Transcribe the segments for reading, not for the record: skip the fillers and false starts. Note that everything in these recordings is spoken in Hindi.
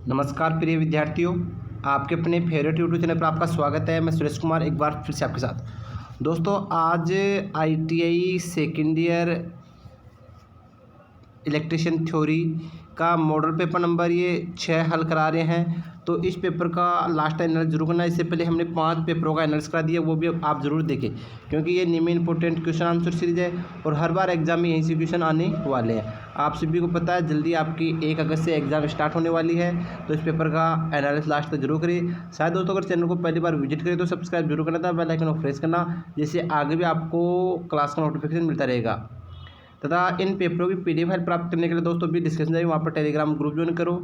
नमस्कार प्रिय विद्यार्थियों, आपके अपने फेवरेट यूट्यूब चैनल पर आपका स्वागत है। मैं सुरेश कुमार एक बार फिर से आपके साथ। दोस्तों, आज ITI second year electrician theory का मॉडल पेपर नंबर ये 6 हल करा रहे हैं। तो इस पेपर का लास्ट टाइम एनालिसिस जरूर करना। इससे पहले हमने 5 पेपरों का एनालिसिस करा दिया, वो भी आप जरूर देखें, क्योंकि ये निम्न इंपॉर्टेंट क्वेश्चन आंसर सीरीज है और हर बार एग्जाम में यहीं से क्वेश्चन आने वाले हैं। आप सभी को पता है, जल्दी आपकी 1 अगस्त से एग्जाम स्टार्ट होने वाली है। तो इस पेपर का एनालिसिस लास्ट तक जरूर करिए। शायद दोस्तों अगर चैनल को पहली बार विजिट करें तो सब्सक्राइब जरूर करना था, बेल आइकन को प्रेस करना, जिससे आगे भी आपको क्लास का नोटिफिकेशन मिलता रहेगा। तथा इन पेपरों की PDF फाइल प्राप्त करने के लिए दोस्तों भी डिस्क्रिप्शन में वहाँ पर टेलीग्राम ग्रुप ज्वाइन करो,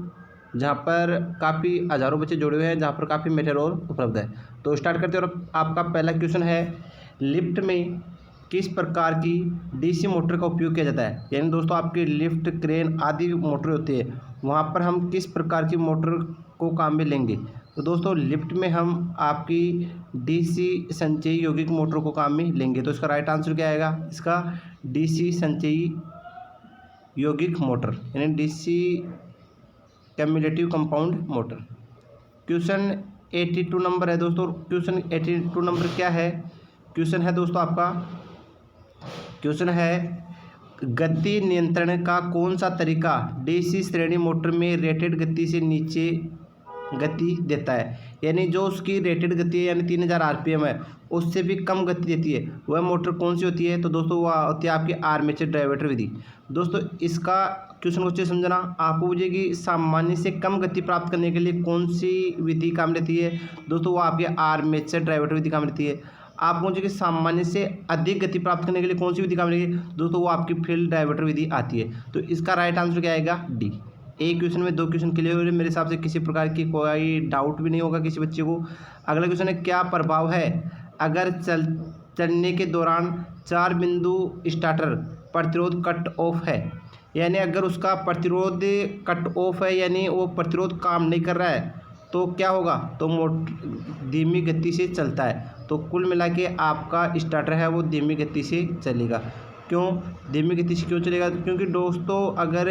जहाँ पर काफ़ी हज़ारों बच्चे जुड़े हुए हैं, जहाँ पर काफ़ी मटेरियल उपलब्ध है। तो स्टार्ट करते हैं। और आपका पहला क्वेश्चन है, लिफ्ट में किस प्रकार की DC मोटर का उपयोग किया जाता है। यानी दोस्तों आपकी लिफ्ट, क्रेन आदि मोटर होती है, वहाँ पर हम किस प्रकार की मोटर को काम में लेंगे। तो दोस्तों लिफ्ट में हम आपकी DC संचयी यौगिक मोटर को काम में लेंगे। तो इसका राइट आंसर क्या आएगा? इसका DC संचयी यौगिक मोटर यानी DC cumulative compound motor. Question 82 number है दोस्तों। क्वेश्चन 82 नंबर क्या है? क्वेश्चन है दोस्तों आपका, क्वेश्चन है, गति नियंत्रण का कौन सा तरीका DC श्रेणी मोटर में रेटेड गति से नीचे गति देता है। यानी जो उसकी रेटेड गति है यानी 3000 RPM है, उससे भी कम गति देती है, वह मोटर कौन सी होती है? तो दोस्तों वह होती है आपकी आर्मेचर डायवर्टर विधि। दोस्तों इसका क्वेश्चन को अच्छे समझना। आपको पूछेगी सामान्य से कम गति प्राप्त करने के लिए कौन सी विधि काम लेती है। दोस्तों वो आपकी आर्मेचर डायवर्टर विधि काम लेती है। आप पूछेगी सामान्य से अधिक गति प्राप्त करने के लिए कौन सी विधि काम लेगी। दोस्तों वो आपकी फील्ड डायवर्टर विधि आती है। तो इसका राइट आंसर क्या आएगा? डी। एक क्वेश्चन में 2 क्वेश्चन क्लियर हो रहे हैं। मेरे हिसाब से किसी प्रकार की कोई डाउट भी नहीं होगा किसी बच्चे को। अगला क्वेश्चन है, क्या प्रभाव है अगर चलने के दौरान 4 बिंदु स्टार्टर प्रतिरोध कट ऑफ है। यानी अगर उसका प्रतिरोध कट ऑफ है, यानी वो प्रतिरोध काम नहीं कर रहा है, तो क्या होगा? तो मोटर धीमी गति से चलता है। तो कुल मिला के आपका स्टार्टर है वो धीमी गति से चलेगा। क्यों धीमी गति से क्यों चलेगा? क्योंकि दोस्तों अगर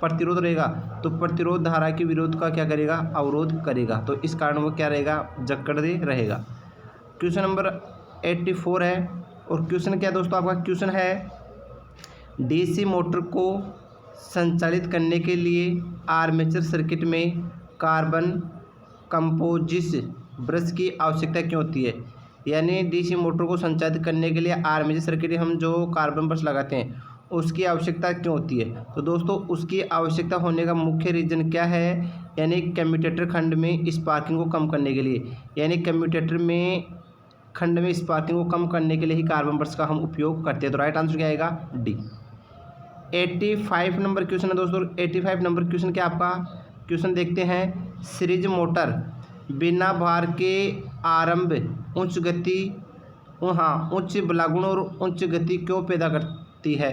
प्रतिरोध रहेगा तो प्रतिरोध धारा के विरोध का क्या करेगा? अवरोध करेगा। तो इस कारण वो क्या रहेगा? जकड़े रहेगा। क्वेश्चन नंबर 84 है। और क्वेश्चन क्या है दोस्तों आपका? क्वेश्चन है, DC मोटर को संचालित करने के लिए आर्मेचर सर्किट में कार्बन कंपोजिट ब्रश की आवश्यकता क्यों होती है। यानी DC मोटर को संचालित करने के लिए आर्मेचर सर्किट में हम जो कार्बन ब्रश लगाते हैं उसकी आवश्यकता क्यों होती है। तो दोस्तों उसकी आवश्यकता होने का मुख्य रीज़न क्या है? यानी कम्यूटेटर खंड में स्पार्किंग को कम करने के लिए। यानी कम्यूटेटर में खंड में स्पार्किंग को कम करने के लिए ही कार्बन ब्रश का हम उपयोग करते हैं। तो राइट आंसर क्या आएगा? डी। 85 नंबर क्वेश्चन है दोस्तों। 85 नंबर क्वेश्चन क्या आपका? क्वेश्चन देखते हैं, सीरीज मोटर बिना भार के आरंभ उच्च गति उच्च बलागुण और उच्च गति क्यों पैदा करती है।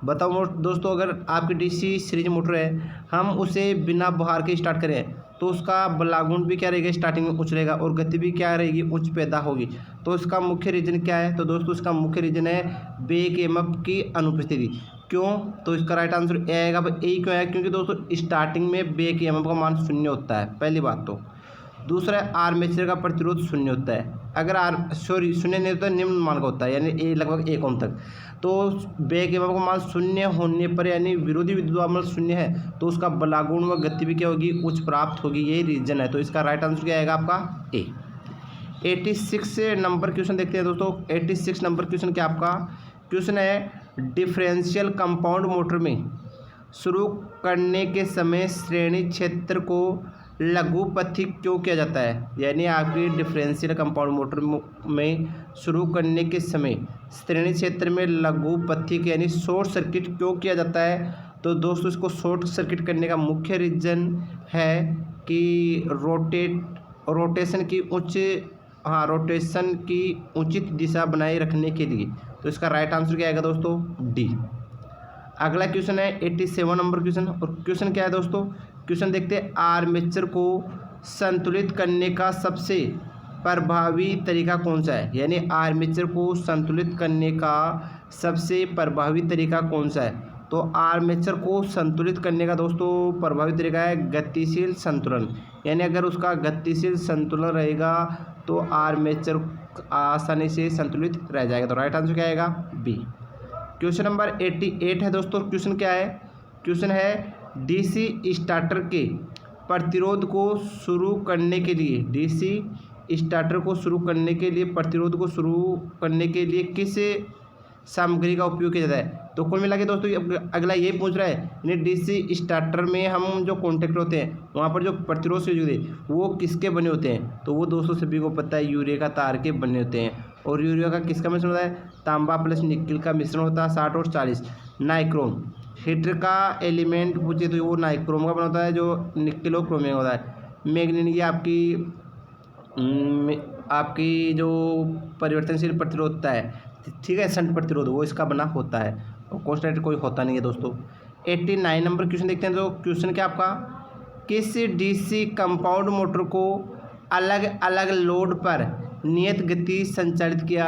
बताओ दोस्तों, अगर आपकी DC सीरीज मोटर है, हम उसे बिना भार के स्टार्ट करें तो उसका बलागुण भी क्या रहेगा? स्टार्टिंग में उच्च रहेगा और गति भी क्या रहेगी? उच्च पैदा होगी। तो इसका मुख्य रीजन क्या है? तो दोस्तों इसका मुख्य रीजन है बैक EMF की अनुपस्थिति। क्यों? तो इसका राइट आंसर ए आएगा। ए क्यों है? क्योंकि दोस्तों स्टार्टिंग में बैक EMF का मान 0 होता है, पहली बात। तो दूसरा है आर्मेचर का प्रतिरोध 0 होता है। अगर शून्य नहीं होता, निम्न मान का होता है, यानी लगभग 1 ओम तक। तो बैक EMF का मान 0 होने पर यानी विरोधी विद्युत बल 0 है, तो उसका बलागुण व गति भी क्या होगी? उच्च प्राप्त होगी। यही रीजन है। तो इसका राइट आंसर क्या आएगा आपका? ए। 86 नंबर क्वेश्चन देखते हैं दोस्तों। 86 नंबर क्वेश्चन क्या आपका? क्वेश्चन है, डिफरेंशियल कंपाउंड मोटर में शुरू करने के समय श्रेणी क्षेत्र को लघुपथिक क्यों किया जाता है। यानी आपकी डिफरेंशियल कंपाउंड मोटर में शुरू करने के समय श्रेणी क्षेत्र में लघुपथिक यानी शॉर्ट सर्किट क्यों किया जाता है। तो दोस्तों इसको शॉर्ट सर्किट करने का मुख्य रीजन है कि रोटेशन की उचित दिशा बनाए रखने के लिए। तो इसका राइट आंसर क्या आएगा दोस्तों? डी। अगला क्वेश्चन है 87 नंबर क्वेश्चन। और क्वेश्चन क्या है दोस्तों? क्वेश्चन देखते हैं, आर्मेचर को संतुलित करने का सबसे प्रभावी तरीका कौन सा है। यानी आर्मेचर को संतुलित करने का सबसे प्रभावी तरीका कौन सा है। तो आर्मेचर को संतुलित करने का दोस्तों प्रभावी तरीका है गतिशील संतुलन, यानी अगर उसका गतिशील संतुलन रहेगा तो आर्मेचर आसानी से संतुलित रह जाएगा। तो राइट आंसर क्या आएगा? बी। क्वेश्चन नंबर 88 है दोस्तों। क्वेश्चन क्या है? क्वेश्चन है डीसी स्टार्टर के प्रतिरोध को शुरू करने के लिए, डीसी स्टार्टर को शुरू करने के लिए, प्रतिरोध को शुरू करने के लिए किस सामग्री का उपयोग किया जाता है? तो कुल मिला के दोस्तों अगला ये पूछ रहा है, यानी डीसी स्टार्टर में हम जो कॉन्टेक्ट होते हैं वहाँ पर जो प्रतिरोध से जुड़े वो किसके बने होते हैं? तो वो दोस्तों सभी को पता है यूरिया का तार के बने होते हैं। और यूरिया का किसका मिश्रण होता है? तांबा प्लस निकिल का मिश्रण होता है 60 और 40। नाइक्रोम हीटर का एलिमेंट पूछे तो वो नाइक्रोम का बना होता है जो निकिल और क्रोमियम होता है। मैग्नीन ये आपकी जो परिवर्तनशील प्रतिरोधता है, ठीक है, शंट प्रतिरोध, वो इसका बना होता है और कॉन्स्टेंट कोई होता नहीं है दोस्तों। 89 नंबर क्वेश्चन देखते हैं। तो क्वेश्चन क्या आपका, किस डीसी कंपाउंड मोटर को अलग अलग लोड पर नियत गति संचालित किया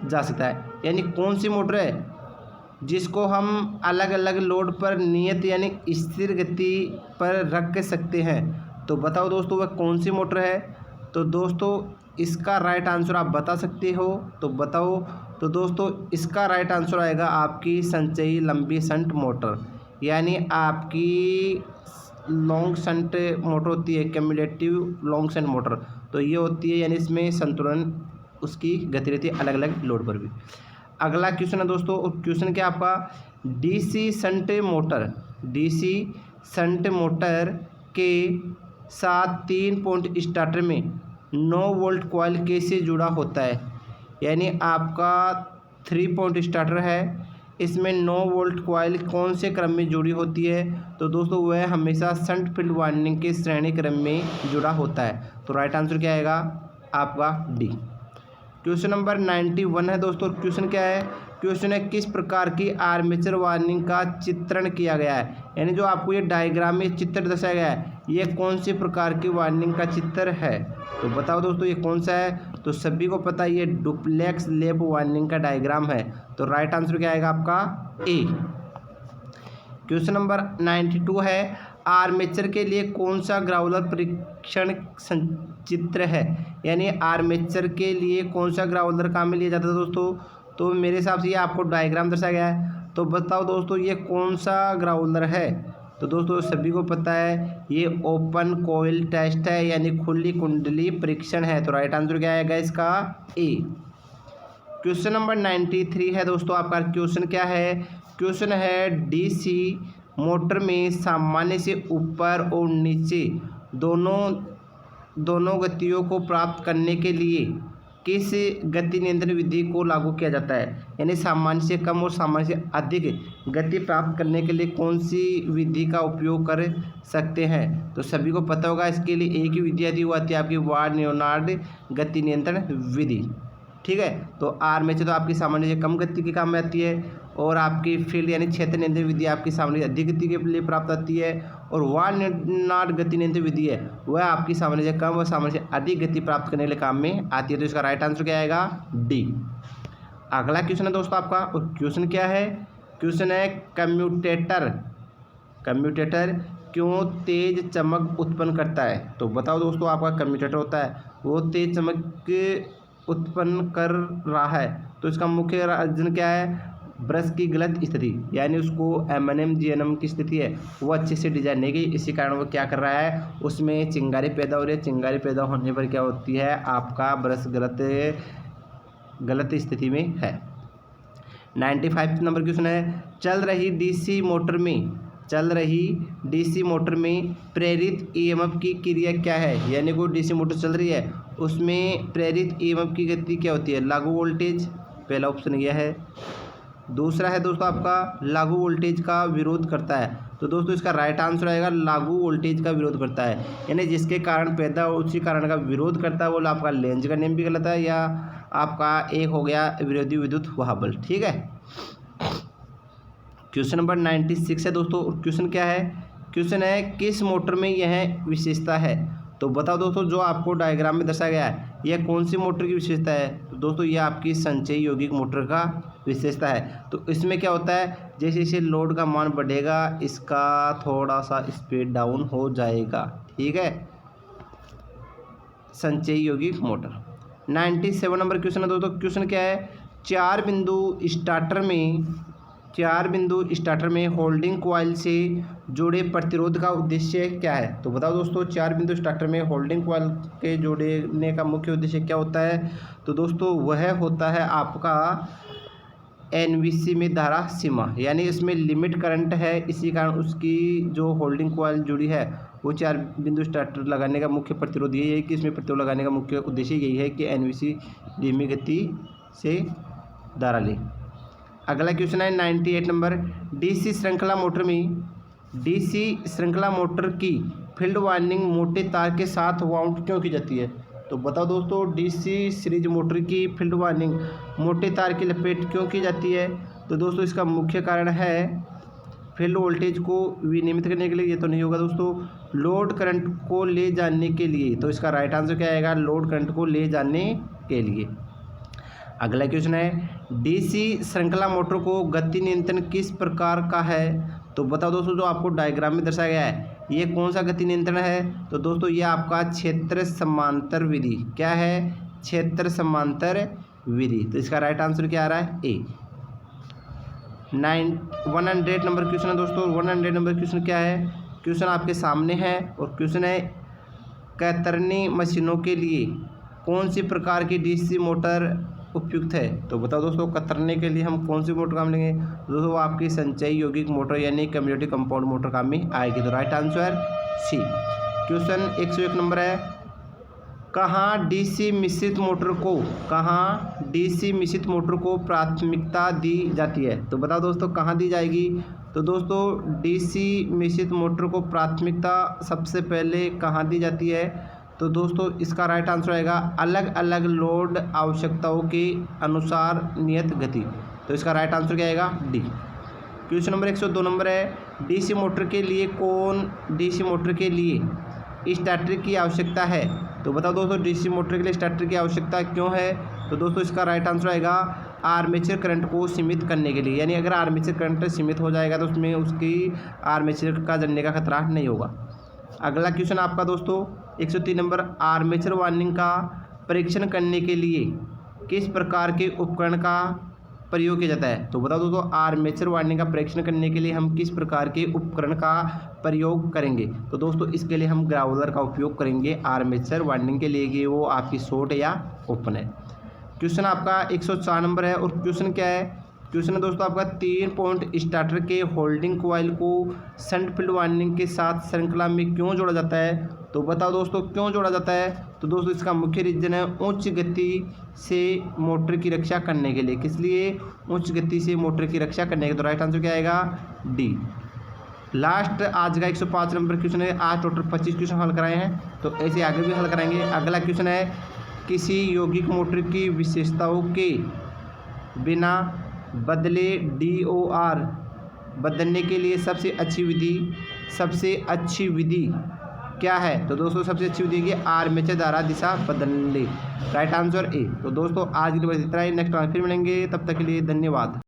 जा सकता है? यानी कौन सी मोटर है जिसको हम अलग अलग लोड पर नियत यानी स्थिर गति पर रख सकते हैं? तो बताओ दोस्तों वह कौन सी मोटर है? तो दोस्तों इसका राइट आंसर आप बता सकते हो, तो बताओ। तो दोस्तों इसका राइट आंसर आएगा आपकी संचयी लंबी शंट मोटर, यानी आपकी लॉन्ग शंट मोटर होती है, क्यूमुलेटिव लॉन्ग शंट मोटर। तो ये होती है, यानी इसमें संतुलन उसकी गति रहती है अलग अलग लोड पर भी। अगला क्वेश्चन है दोस्तों, क्वेश्चन क्या आपका, DC shunt motor, DC shunt motor के साथ 3 पॉइंट स्टार्टर में 9 वोल्ट कॉइल कैसे जुड़ा होता है? यानी आपका 3 पॉइंट स्टार्टर है, इसमें 9 वोल्ट कॉइल कौन से क्रम में जुड़ी होती है? तो दोस्तों वह हमेशा शंट फील्ड वाइंडिंग के श्रेणी क्रम में जुड़ा होता है। तो राइट आंसर क्या आएगा आपका? डी। क्वेश्चन नंबर 91 है दोस्तों। क्वेश्चन क्या है? क्वेश्चन है किस प्रकार की आर्मेचर वाइंडिंग का चित्रण किया गया है? यानी जो आपको ये डायग्राम में चित्र दर्शाया गया है, ये कौन सी प्रकार की वाइंडिंग का चित्र है? तो बताओ दोस्तों ये कौन सा है? तो सभी को पता है ये डुप्लेक्स लैप वाइंडिंग का डायग्राम है। तो राइट आंसर क्या आएगा आपका? ए। क्वेश्चन नंबर 92 है, आर्मेचर के लिए कौन सा ग्राउलर परीक्षण चित्र है? यानी आर्मेचर के लिए कौन सा ग्राउलर काम में लिया जाता है दोस्तों? तो मेरे हिसाब से ये आपको डायग्राम दर्शाया गया है। तो बताओ दोस्तों ये कौन सा ग्राउलर है? तो दोस्तों सभी को पता है ये ओपन कोइल टेस्ट है, यानी खुली कुंडली परीक्षण है। तो राइट आंसर क्या आएगा इसका? ए। क्वेश्चन नंबर 93 है दोस्तों आपका। क्वेश्चन क्या है? क्वेश्चन है डीसी मोटर में सामान्य से ऊपर और नीचे दोनों गतियों को प्राप्त करने के लिए किस गति नियंत्रण विधि को लागू किया जाता है? यानी सामान्य से कम और सामान्य से अधिक गति प्राप्त करने के लिए कौन सी विधि का उपयोग कर सकते हैं? तो सभी को पता होगा इसके लिए एक ही विधि आती है, वो आती है आपकी वार्ड-लेनार्ड गति नियंत्रण विधि, ठीक है। तो आर्मेचर तो आपकी सामान्य से कम गति के काम में आती है, और आपकी फील्ड यानी क्षेत्र नियंत्रण विधि आपकी सामान्य अधिक गति के लिए प्राप्त आती है, और वार्ड-लेनार्ड गति नियंत्रण विधि है वह आपकी सामान्य से कम और सामान्य से अधिक गति प्राप्त करने के लिए काम में आती है। तो इसका राइट आंसर क्या आएगा? डी। अगला क्वेश्चन है दोस्तों आपका, और क्वेश्चन क्या है? क्वेश्चन है कम्यूटेटर क्यों तेज चमक उत्पन्न करता है? तो बताओ दोस्तों आपका कम्यूटेटर होता है वो तेज चमक उत्पन्न कर रहा है, तो इसका मुख्य रीजन क्या है? ब्रश की गलत स्थिति, यानी उसको GNM की स्थिति है वो अच्छे से डिजाइन नहीं की, इसी कारण वो क्या कर रहा है, उसमें चिंगारी पैदा हो रही है। चिंगारी पैदा होने पर क्या होती है, आपका ब्रश गलत स्थिति में है। 95 नंबर क्वेश्चन है, चल रही डीसी मोटर में प्रेरित EMF की क्रिया क्या है? यानी कोई डीसी मोटर चल रही है उसमें प्रेरित EMF की गति क्या होती है? लागू वोल्टेज, पहला ऑप्शन यह है। दूसरा है दोस्तों आपका लागू वोल्टेज का विरोध करता है। तो दोस्तों इसका राइट आंसर आएगा लागू वोल्टेज का विरोध करता है, यानी जिसके कारण पैदा हो उसी कारण का विरोध करता है, वो आपका लेंज का नियम भी गलत है, या आपका एक हो गया विरोधी विद्युत वाहबल, ठीक है। क्वेश्चन नंबर 96 है दोस्तों। क्वेश्चन क्या है? क्वेश्चन है किस मोटर में यह विशेषता है? तो बताओ दोस्तों, जो आपको डायग्राम में दर्शाया गया है यह कौन सी मोटर की विशेषता है? तो दोस्तों ये आपकी संचयी यौगिक मोटर का विशेषता है। तो इसमें क्या होता है, जैसे जैसे लोड का मान बढ़ेगा इसका थोड़ा सा स्पीड डाउन हो जाएगा। ठीक है, संचयी यौगिक मोटर। 97 नंबर क्वेश्चन है दोस्तों। क्वेश्चन क्या है, चार बिंदु स्टार्टर में होल्डिंग कॉइल से जुड़े प्रतिरोध का उद्देश्य क्या है? तो बताओ दोस्तों, चार बिंदु स्टार्टर में होल्डिंग कॉइल के जोड़ने का मुख्य उद्देश्य क्या होता है? तो दोस्तों वह होता है आपका एनवीसी में धारा सीमा, यानी इसमें लिमिट करंट है, इसी कारण उसकी जो होल्डिंग कॉइल जुड़ी है वो चार बिंदु स्टार्टर लगाने का मुख्य प्रतिरोध यही है कि इसमें प्रतिरोध लगाने का मुख्य उद्देश्य यही है कि एनवीसी धीमी गति से धारा ले। अगला क्वेश्चन है 98 नंबर। डीसी श्रृंखला मोटर की फील्ड वाइंडिंग मोटे तार के साथ वाउंड क्यों की जाती है? तो बताओ दोस्तों, डीसी सीरीज मोटर की फील्ड वाइंडिंग मोटे तार की लपेट क्यों की जाती है? तो दोस्तों इसका मुख्य कारण है फील्ड वोल्टेज को विनियमित करने के लिए। ये तो नहीं होगा दोस्तों, लोड करंट को ले जाने के लिए। तो इसका राइट आंसर क्या आएगा, लोड करंट को ले जाने के लिए। अगला क्वेश्चन है, डीसी श्रृंखला मोटर को गति नियंत्रण किस प्रकार का है? तो बताओ दोस्तों, जो आपको डायग्राम में दर्शाया गया है ये कौन सा गति नियंत्रण है? तो दोस्तों ये आपका क्षेत्र समांतर विधि। क्या है, क्षेत्र समांतर विधि। तो इसका राइट आंसर क्या आ रहा है, ए। 100 नंबर क्वेश्चन है दोस्तों। 100 नंबर क्वेश्चन क्या है, क्वेश्चन आपके सामने है और क्वेश्चन है कतरनी मशीनों के लिए कौन सी प्रकार की डीसी मोटर उपयुक्त है? तो बताओ दोस्तों, कतरने के लिए हम कौन सी मोटर काम लेंगे? दोस्तों आपकी संचयी यौगिक मोटर यानी कम्युनिटी कंपाउंड मोटर काम में आएगी। तो right answer C. Question 101 number है, कहाँ डीसी मिश्रित मोटर को प्राथमिकता दी जाती है? तो बताओ दोस्तों कहाँ दी जाएगी? तो दोस्तों डीसी मिश्रित मोटर को प्राथमिकता सबसे पहले कहाँ दी जाती है? तो दोस्तों इसका राइट आंसर आएगा अलग अलग लोड आवश्यकताओं के अनुसार नियत गति। तो इसका राइट आंसर क्या आएगा, डी। क्वेश्चन नंबर 102 नंबर है, डीसी मोटर के लिए स्टार्टर की आवश्यकता है? तो बताओ दोस्तों, डीसी मोटर के लिए स्टार्टर की आवश्यकता क्यों है? तो दोस्तों इसका राइट आंसर आएगा आर्मेचर करंट को सीमित करने के लिए, यानी अगर आर्मेचर करंट सीमित हो जाएगा तो उसमें उसकी आर्मेचर का जलने का खतरा नहीं होगा। अगला क्वेश्चन आपका दोस्तों 103 नंबर, आर्मेचर वाइंडिंग का परीक्षण करने के लिए किस प्रकार के उपकरण का प्रयोग किया जाता है? तो बताओ दोस्तों, आर्मेचर वाइंडिंग का परीक्षण करने के लिए हम किस प्रकार के उपकरण का प्रयोग करेंगे? तो दोस्तों इसके लिए हम ग्राउलर का उपयोग करेंगे आर्मेचर वाइंडिंग के लिए, कि वो आपकी शॉर्ट या ओपन है। क्वेश्चन आपका 104 नंबर है और क्वेश्चन क्या है, क्वेश्चन है दोस्तों आपका 3 पॉइंट स्टार्टर के होल्डिंग कॉइल को शंट फील्ड वाइंडिंग के साथ श्रृंखला में क्यों जोड़ा जाता है? तो बताओ दोस्तों क्यों जोड़ा जाता है? तो दोस्तों इसका मुख्य रीजन है उच्च गति से मोटर की रक्षा करने के लिए। किस लिए? उच्च गति से मोटर की रक्षा करने के। तो राइट आंसर क्या आएगा, डी। लास्ट आज का 105 नंबर क्वेश्चन है। आज टोटल 25 क्वेश्चन हल कराए हैं, तो ऐसे आगे भी हल कराएंगे। अगला क्वेश्चन है, किसी यौगिक मोटर की विशेषताओं के बिना बदले DOR बदलने के लिए सबसे अच्छी विधि क्या है? तो दोस्तों सबसे अच्छी विधि है आर्मेचर धारा दिशा बदलने। Right answer A. तो दोस्तों आज के लिए बस इतना ही, नेक्स्ट टाइम फिर मिलेंगे, तब तक के लिए धन्यवाद।